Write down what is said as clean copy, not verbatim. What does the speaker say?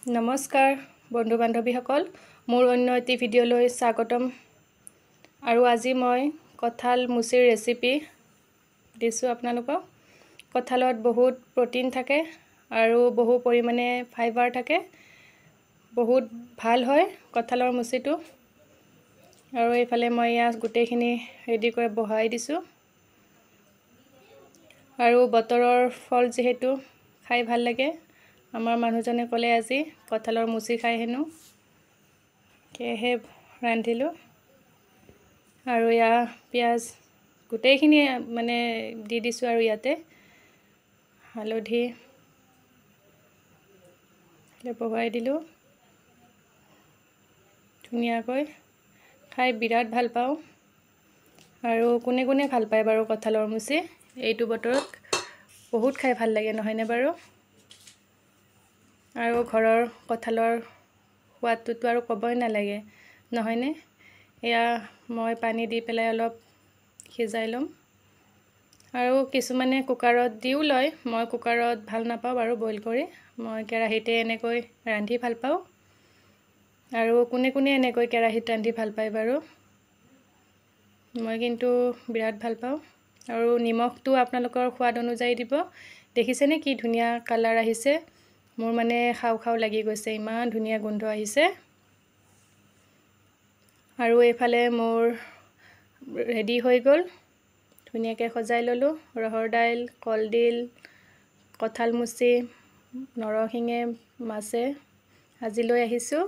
নমস্কাৰ বন্ধু বান্ধৱীসকল, মোৰ অন্য এটি ভিডিঅ'লৈ স্বাগতম। আৰু আজি মই কঁঠাল মুচিৰ ৰেচিপি দিছোঁ আপোনালোকক। কঁঠালত বহুত প্ৰটিন থাকে আৰু বহু পৰিমাণে ফাইবাৰ থাকে। বহুত ভাল হয় কঁঠালৰ মুচিটো। আৰু এইফালে মই ইয়াত গোটেইখিনি ৰেডি কৰি বহাই দিছোঁ। আৰু বতৰৰ ফল যিহেতু খাই ভাল লাগে, আমাৰ মানুহজনে ক'লে আজি কঁঠালৰ মুচি খাই হেনো, সেয়েহে ৰান্ধিলোঁ। আৰু ইয়াত পিঁয়াজ গোটেইখিনি মানে দি দিছোঁ। আৰু ইয়াতে হালধি বহুৱাই দিলোঁ। ধুনীয়াকৈ খাই বিৰাট ভাল পাওঁ। আৰু কোনে কোনে ভাল পায় বাৰু কঁঠালৰ মুচি? এইটো বতৰত বহুত খাই ভাল লাগে, নহয়নে বাৰু? আৰু ঘৰৰ কঁঠালৰ সোৱাদটোতো আৰু ক'বই নালাগে, নহয়নে? এয়া মই পানী দি পেলাই অলপ সিজাই ল'ম। আৰু কিছুমানে কুকাৰত দিও লয়, মই কুকাৰত ভাল নাপাওঁ বাৰু বইল কৰি। মই কেৰাহীতে এনেকৈ ৰান্ধি ভাল পাওঁ। আৰু কোনে কোনে এনেকৈ কেৰাহীত ৰান্ধি ভাল পায় বাৰু? মই কিন্তু বিৰাট ভাল পাওঁ। আৰু নিমখটো আপোনালোকৰ সোৱাদ অনুযায়ী দিব। দেখিছেনে কি ধুনীয়া কালাৰ আহিছে? মোৰ মানে খাওঁ খাওঁ লাগি গৈছে, ইমান ধুনীয়া গোন্ধ আহিছে। আৰু এইফালে মোৰ ৰেডি হৈ গ'ল। ধুনীয়াকৈ সজাই ল'লোঁ। ৰহৰ দাইল, কলডিল, কঁঠাল মুচি, নৰসিংহে, মাছে আজি লৈ আহিছোঁ।